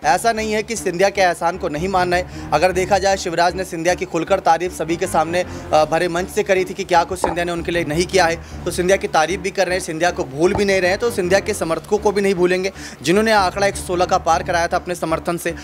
ऐसा नहीं है कि सिंधिया के एहसान को नहीं मान रहे। अगर देखा जाए, शिवराज ने सिंधिया की खुलकर तारीफ सभी के सामने भरे मंच से करी थी कि क्या कुछ सिंधिया ने उनके लिए नहीं किया है। तो सिंधिया की तारीफ भी कर रहे हैं, सिंधिया को भूल भी नहीं रहे हैं, तो सिंधिया के समर्थकों को भी नहीं भूलेंगे जिन्होंने आंकड़ा 116 का पार कराया था अपने समर्थन से।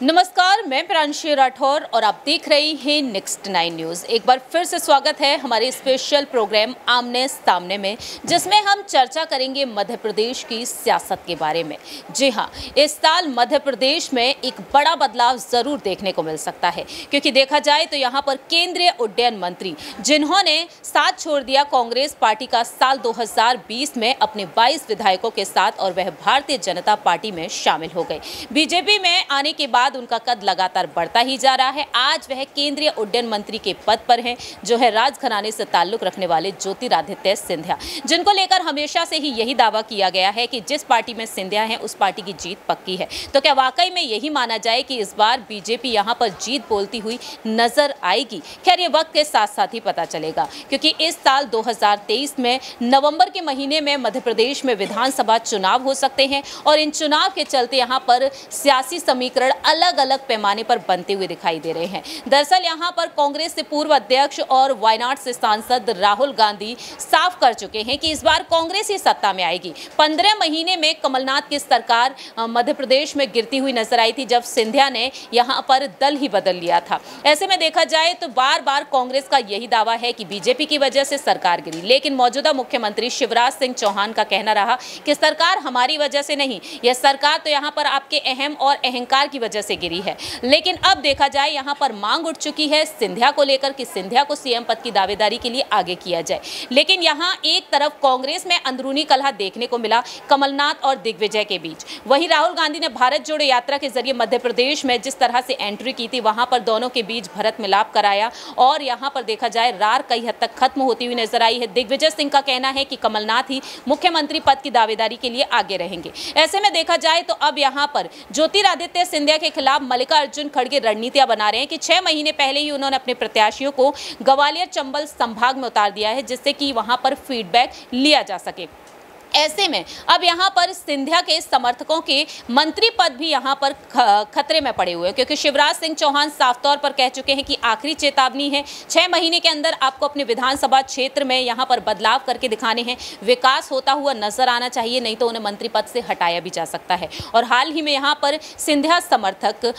नमस्कार, मैं प्रांशी राठौर और आप देख रहे हैं नेक्स्ट 9 न्यूज़। एक बार फिर से स्वागत है हमारे स्पेशल प्रोग्राम आमने सामने में, जिसमें हम चर्चा करेंगे मध्य प्रदेश की सियासत के बारे में। जी हाँ, इस साल मध्य प्रदेश में एक बड़ा बदलाव ज़रूर देखने को मिल सकता है, क्योंकि देखा जाए तो यहाँ पर केंद्रीय उड्डयन मंत्री, जिन्होंने साथ छोड़ दिया कांग्रेस पार्टी का साल 2020 में अपने 22 विधायकों के साथ, और वह भारतीय जनता पार्टी में शामिल हो गए। बीजेपी में आने के बाद उनका कद लगातार बढ़ता ही जा रहा है। आज वह केंद्रीय उड्डयन मंत्री के पद पर हैं, जो है राजघराने से ताल्लुक रखने वाले ज्योतिरादित्य सिंधिया, जिनको लेकर हमेशा से ही यही दावा किया गया है कि जिस पार्टी में सिंधिया है उस पार्टी की जीत पक्की है। तो क्या वाकई में यही माना जाए कि इस बार बीजेपी यहां पर जीत बोलती हुई नजर आएगी? खैर, ये वक्त के साथ साथ ही पता चलेगा, क्योंकि इस साल 2023 में नवंबर के महीने में मध्य प्रदेश में विधानसभा चुनाव हो सकते हैं, और इन चुनाव के चलते यहाँ पर सियासी समीकरण अलग अलग पैमाने पर बनते हुए दिखाई दे रहे हैं। दरअसल यहां पर कांग्रेस से पूर्व अध्यक्ष और वायनाड से सांसद राहुल गांधी साफ कर चुके हैं कि इस बार कांग्रेस ही सत्ता में आएगी। 15 महीने में कमलनाथ की सरकार मध्य प्रदेश में गिरती हुई नजर आई थी, जब सिंधिया ने यहां पर दल ही बदल लिया था। ऐसे में देखा जाए तो बार बार कांग्रेस का यही दावा है कि बीजेपी की वजह से सरकार गिरी, लेकिन मौजूदा मुख्यमंत्री शिवराज सिंह चौहान का कहना रहा कि सरकार हमारी वजह से नहीं, यह सरकार तो यहाँ पर आपके अहम और अहंकार की वजह से गिरी है। लेकिन अब देखा जाए, यहां पर मांग उठ चुकी है सिंधिया को लेकर कि सिंधिया को सीएम पद की दावेदारी के लिए आगे किया जाए। लेकिन यहां एक तरफ कांग्रेस में अंदरूनी कलह देखने को मिला कमलनाथ और दिग्विजय के बीच, वहीं राहुल गांधी ने भारत जोड़ो यात्रा के जरिए मध्य प्रदेश में जिस तरह से एंट्री की थी, वहां पर दोनों के बीच भरत मिलाप कराया, और यहां पर देखा जाए रार कई हद तक खत्म होती हुई नजर आई है। दिग्विजय सिंह का कहना है कि कमलनाथ ही मुख्यमंत्री पद की दावेदारी के लिए आगे रहेंगे। ऐसे में देखा जाए तो अब यहां पर ज्योतिरादित्य सिंधिया के खिलाफ मल्लिकार्जुन खड़गे रणनीतियां बना रहे हैं कि 6 महीने पहले ही उन्होंने अपने प्रत्याशियों को ग्वालियर चंबल संभाग में उतार दिया है, जिससे कि वहां पर फीडबैक लिया जा सके। ऐसे में अब यहां पर सिंधिया के समर्थकों के मंत्री पद भी यहां पर खतरे में पड़े हुए हैं, क्योंकि शिवराज सिंह चौहान साफ तौर पर कह चुके हैं कि आखिरी चेतावनी है, 6 महीने के अंदर आपको अपने विधानसभा क्षेत्र में यहां पर बदलाव करके दिखाने हैं, विकास होता हुआ नजर आना चाहिए, नहीं तो उन्हें मंत्री पद से हटाया भी जा सकता है। और हाल ही में यहां पर सिंधिया समर्थक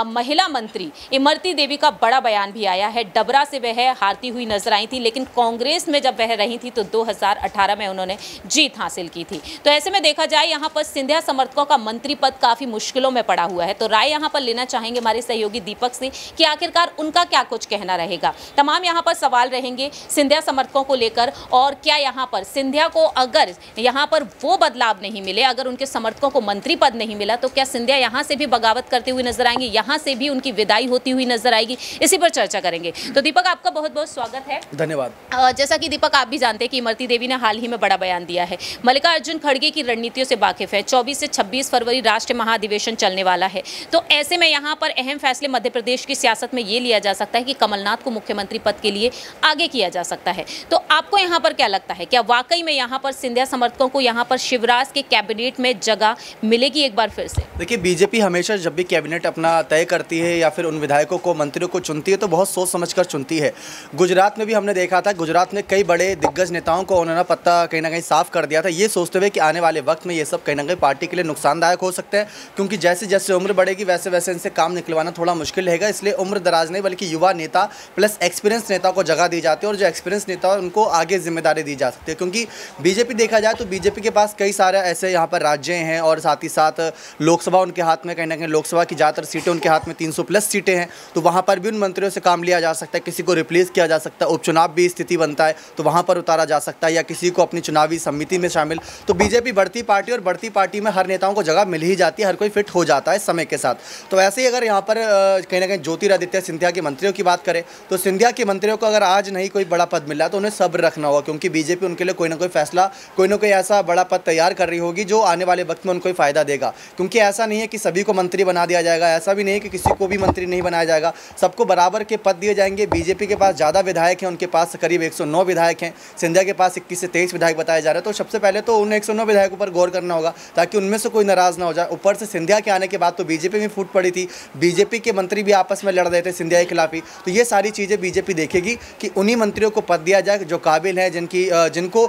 महिला मंत्री इमरती देवी का बड़ा बयान भी आया है। डबरा से वह हारती हुई नजर आई थी, लेकिन कांग्रेस में जब वह रही थी तो 2018 में उन्होंने जीत हासिल की थी। तो ऐसे में देखा जाए, यहां पर सिंधिया समर्थकों का मंत्री पद काफी मुश्किलों में पड़ा हुआ है। तो राय यहां पर लेना चाहेंगे हमारे सहयोगी दीपक से कि आखिरकार उनका क्या कुछ कहना रहेगा। तमाम यहां पर सवाल रहेंगे सिंधिया समर्थकों को लेकर, और क्या यहां पर सिंधिया को अगर यहां पर वो बदलाव नहीं मिले, अगर उनके समर्थकों को मंत्री पद नहीं मिला, तो क्या सिंधिया यहां से भी बगावत करते हुए नजर आएंगे, यहां से भी उनकी विदाई होती हुई नजर आएगी? इसी पर चर्चा करेंगे। तो दीपक, आपका बहुत बहुत स्वागत है। धन्यवाद। जैसा कि दीपक आप भी जानते हैं कि इमरती देवी ने हाल ही में बड़ा बयान दिया है, मल्लिकार्जुन खड़गे की रणनीतियों से वाकिफ है। 24 से 26 फरवरी राष्ट्रीय महाधिवेशन चलने वाला है। तो ऐसे में यहां पर अहम फैसले मध्य प्रदेश की सियासत में ये लिया जा सकता है कि कमलनाथ को मुख्यमंत्री पद के लिए आगे किया जा सकता है। तो आपको यहां पर क्या लगता है, क्या वाकई में यहां पर सिंधिया समर्थकों को यहां पर शिवराज के कैबिनेट में जगह मिलेगी एक बार फिर से? देखिए, बीजेपी हमेशा जब भी कैबिनेट अपना तय करती है या फिर उन विधायकों को, मंत्रियों को चुनती है, तो बहुत सोच समझकर चुनती है। गुजरात में भी हमने देखा था, गुजरात में कई बड़े दिग्गज नेताओं को उन्होंने पत्ता कहीं ना कहीं साफ कर दिया था, ये सोचते हुए कि आने वाले वक्त में ये सब कहीं ना कहीं पार्टी के लिए नुकसानदायक हो सकते हैं, क्योंकि जैसे जैसे उम्र बढ़ेगी वैसे वैसे इनसे काम निकलवाना थोड़ा मुश्किल रहेगा। इसलिए उम्र दराज नहीं बल्कि युवा नेता प्लस एक्सपीरियंस नेता को जगह दी जाती है, और जो एक्सपीरियंस नेता है उनको आगे जिम्मेदारी दी जा सकती है। क्योंकि बीजेपी देखा जाए तो बीजेपी के पास कई सारे ऐसे यहाँ पर राज्य हैं, और साथ ही साथ लोकसभा उनके हाथ में, कहीं ना कहीं लोकसभा की ज़्यादातर सीटें उनके हाथ में, 300+ सीटें हैं। तो वहाँ पर भी उन मंत्रियों से काम लिया जा सकता है, किसी को रिप्लेस किया जा सकता है, उपचुनाव भी स्थिति बनता है तो वहाँ पर उतारा जा सकता है, या किसी को अपनी चुनावी समिति में शामिल शामिल। तो बीजेपी बढ़ती पार्टी और बढ़ती पार्टी में हर नेताओं को जगह मिल ही जाती है, हर कोई फिट हो जाता है समय के साथ। तो ऐसे ही अगर यहाँ पर कहीं ना कहीं ज्योतिरादित्य सिंधिया के मंत्रियों की बात करें तो सिंधिया के मंत्रियों को अगर आज नहीं कोई बड़ा पद मिल रहा है तो उन्हें सब्र रखना होगा, क्योंकि बीजेपी उनके लिए कोई ना कोई फैसला, कोई ना कोई ऐसा बड़ा पद तैयार कर रही होगी जो आने वाले वक्त में उनको ही फायदा देगा। क्योंकि ऐसा नहीं है कि सभी को मंत्री बना दिया जाएगा, ऐसा भी नहीं है कि किसी को भी मंत्री नहीं बनाया जाएगा, सबको बराबर के पद दिए जाएंगे। बीजेपी के पास ज़्यादा विधायक हैं, उनके पास करीब 109 विधायक हैं, सिंधिया के पास 21 से 23 विधायक बताया जा रहा है। तो सबसे पहले तो उन 109 विधायकों पर गौर करना होगा ताकि उनमें से कोई नाराज ना हो जाए। ऊपर से सिंधिया के आने के बाद तो बीजेपी में फूट पड़ी थी, बीजेपी के मंत्री भी आपस में लड़ रहे थे सिंधिया के खिलाफ ही। तो ये सारी चीज़ें बीजेपी देखेगी कि उन्हीं मंत्रियों को पद दिया जाए जो काबिल है, जिनको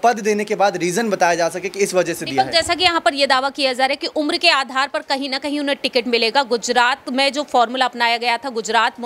पद देने के बाद रीजन बताया जा सके कि इस वजह से दिया है। जैसा कि यहाँ पर यह दावा किया जा रहा है कि उम्र के आधार पर कहीं ना कहीं उन्हें टिकट मिलेगा। गुजरात में जो फॉर्मूला अपनाया गया था, गुजरात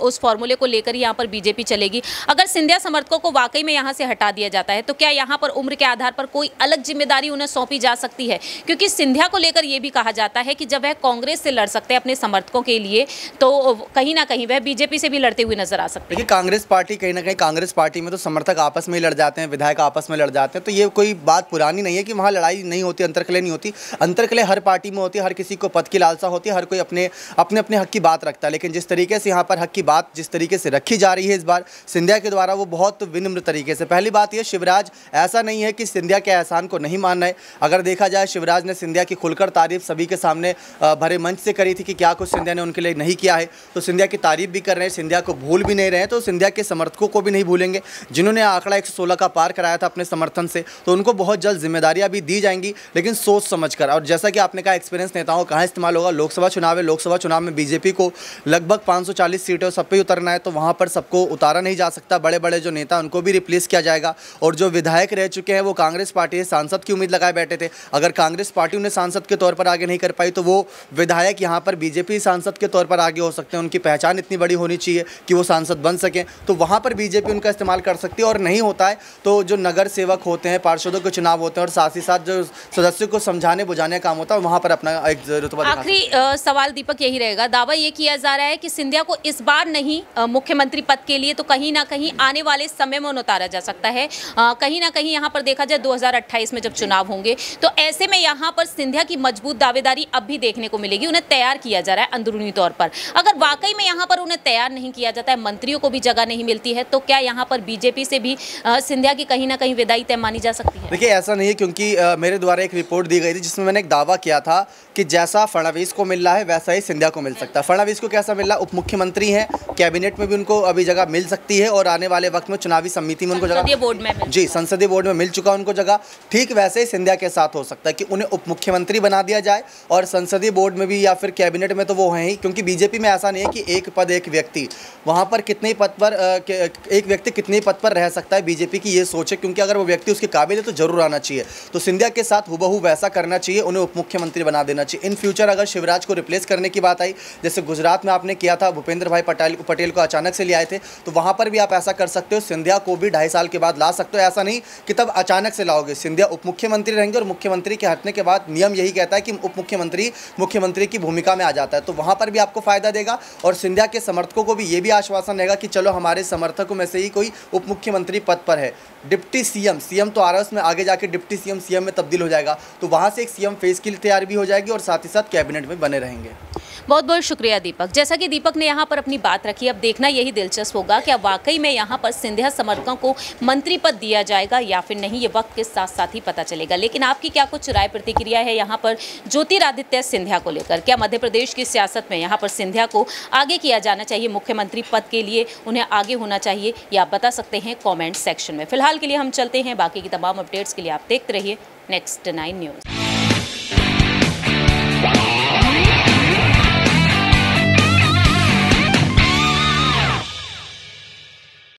उस फॉर्मूले को लेकर यहाँ पर बीजेपी चलेगी। अगर सिंधिया समर्थकों को वाकई में यहाँ से हटा दिया जाता है तो क्या यहाँ पर उम्र के आधार पर कोई अलग जिम्मेदारी उन्हें सौंपी जा सकती है? क्योंकि सिंधिया को लेकर यह भी कहा जाता है कि जब वह कांग्रेस से लड़ सकते हैं अपने समर्थकों के लिए तो कहीं ना कहीं वह बीजेपी से भी लड़ते हुए नजर आ सकते हैं। देखिए, कांग्रेस पार्टी कहीं ना कहीं, कांग्रेस पार्टी में तो समर्थक आपस में ही लड़ जाते हैं, विधायक आपस में लड़ जाते हैं। तो ये कोई बात पुरानी नहीं है कि वहाँ लड़ाई नहीं होती, अंतर्कलह नहीं होती। अंतर्कलह हर पार्टी में होती है, हर किसी को पद की लालसा होती है, हर कोई अपने हक की बात रखता है। लेकिन जिस तरीके से यहाँ पर हक की बात जिस तरीके से रखी जा रही है इस बार सिंधिया के द्वारा, वो बहुत विनम्र तरीके से। पहली बात यह, शिवराज ऐसा नहीं है कि सिंधिया के एहसान को नहीं मानना है। अगर देखा जाए, शिवराज ने सिंधिया की खुलकर तारीफ सभी के सामने भरे मंच से करी थी कि क्या कुछ सिंधिया ने उनके लिए नहीं किया है। तो सिंधिया की तारीफ भी कर रहे हैं, सिंधिया को भूल भी नहीं रहे हैं। तो सिंधिया के समर्थकों को भी नहीं भूलेंगे जिन्होंने आंकड़ा 116 का पार कराया था अपने समर्थन से। तो उनको बहुत जल्द जिम्मेदारियां भी दी जाएंगी, लेकिन सोच समझकर। और जैसा कि आपने कहा, एक्सपीरियंस नेताओं कहाँ इस्तेमाल होगा? लोकसभा चुनाव है, लोकसभा चुनाव में बीजेपी को लगभग 540 सीटें सब पे उतरना है। तो वहाँ पर सबको उतारा नहीं जा सकता। बड़े बड़े जो नेता उनको भी रिप्लेस किया जाएगा। और जो विधायक रह चुके हैं वो कांग्रेस पार्टी से सांसद की उम्मीद लगाए बैठे थे। अगर कांग्रेस पार्टी उन्हें सांसद के तौर पर आगे नहीं कर पाई तो वो विधायक यहाँ पर बीजेपी सांसद के तौर पर आगे हो सकते हैं। उनकी पहचान इतनी बड़ी होनी चाहिए कि वो सांसद बन सकें, तो वहाँ पर बीजेपी उनका इस्तेमाल कर सकती है। और नहीं होता है तो जो नगर सेवक होते हैं, पार्षदों के चुनाव होते हैं और साथ ही साथ जो सदस्यों को समझाने बुझाने का काम होता है, वहाँ पर अपना एक रुतबा। आखिरी सवाल दीपक यही रहेगा, दावा ये किया जा रहा है कि सिंधिया को इस बार नहीं मुख्यमंत्री पद के लिए तो कहीं ना कहीं आने वाले समय में उतारा जा सकता है। कहीं ना कहीं यहाँ पर देखा जाए 2028 में जब चुनाव होंगे तो ऐसे में यहाँ पर सिंधिया की मजबूत दावेदारी अब भी देखने को मिलेगी। उन्हें तैयार किया जा रहा है अंदरूनी तौर पर। अगर वाकई में यहाँ पर उन्हें तैयार नहीं किया जाता है, मंत्रियों को भी जगह नहीं मिलती है, तो क्या यहाँ पर बीजेपी से भी सिंधिया की कहीं ना कहीं विदाई तय मानी जा सकती है? देखिए, ऐसा नहीं है, क्योंकि मेरे द्वारा एक रिपोर्ट दी गई थी जिसमें मैंने एक दावा किया था कि जैसा फडणवीस को मिल रहा है वैसा ही सिंधिया को मिल सकता है। फडणवीस को कैसा मिल रहा है? उप मुख्यमंत्री हैं, कैबिनेट में भी उनको अभी जगह मिल सकती है और आने वाले वक्त में चुनावी समिति में उनको जगह, संसदीय बोर्ड में, जी संसदीय बोर्ड में मिल चुका उनको जगह। ठीक वैसे ही सिंधिया के साथ हो सकता है कि उन्हें उप मुख्यमंत्री बना दिया जाए और संसदीय बोर्ड में भी या फिर कैबिनेट में तो वो हैं ही। क्योंकि बीजेपी में ऐसा नहीं है कि एक पद एक व्यक्ति, वहाँ पर कितने पद पर एक व्यक्ति कितने पद पर रह सकता है, बीजेपी की ये सोच है। क्योंकि अगर वो व्यक्ति उसके काबिल है तो जरूर आना चाहिए। तो सिंधिया के साथ हुबहू वैसा करना चाहिए, उन्हें उप मुख्यमंत्री बना देना चाहिए। इन फ्यूचर अगर शिवराज को रिप्लेस करने की बात आई, जैसे गुजरात में आपने किया था, भूपेंद्र भाई पटेल को अचानक से ले आए थे, तो वहाँ पर भी आप ऐसा कर सकते हो। सिंधिया को भी 2.5 साल के बाद ला सकते हो। ऐसा नहीं कि तब अचानक से लाओगे। सिंधिया उप मुख्यमंत्री रहेंगे और मुख्यमंत्री के हटने के बाद नियम यही कहता है कि उप मुख्यमंत्री की भूमिका में आ जाता है। तो वहाँ पर भी आपको फायदा देगा। और सिंधिया के समर्थकों को भी ये भी आश्वासन रहेगा कि चलो हमारे समर्थकों में से ही कोई उप मुख्यमंत्री पद पर है। डिप्टी सीएम तो आ रहा है, उसमें आगे जाके डिप्टी सीएम में तब्दील हो जाएगा। तो वहाँ से एक सीएम फेस की तैयारी भी हो जाएगी और साथ ही साथ कैबिनेट में बने रहेंगे। बहुत बहुत शुक्रिया दीपक। जैसा कि दीपक ने यहाँ पर अपनी बात रखी, अब देखना यही दिलचस्प होगा कि अब वाकई में यहाँ पर सिंधिया समर्थकों को मंत्री पद दिया जाएगा या फिर नहीं, ये वक्त के साथ साथ ही पता चलेगा। लेकिन आपकी क्या कुछ राय प्रतिक्रिया है यहाँ पर ज्योतिरादित्य सिंधिया को लेकर? क्या मध्य प्रदेश की सियासत में यहाँ पर सिंधिया को आगे किया जाना चाहिए, मुख्यमंत्री पद के लिए उन्हें आगे होना चाहिए, या आप बता सकते हैं कॉमेंट सेक्शन में। फिलहाल के लिए हम चलते हैं, बाकी की तमाम अपडेट्स के लिए आप देखते रहिए Next 9 News।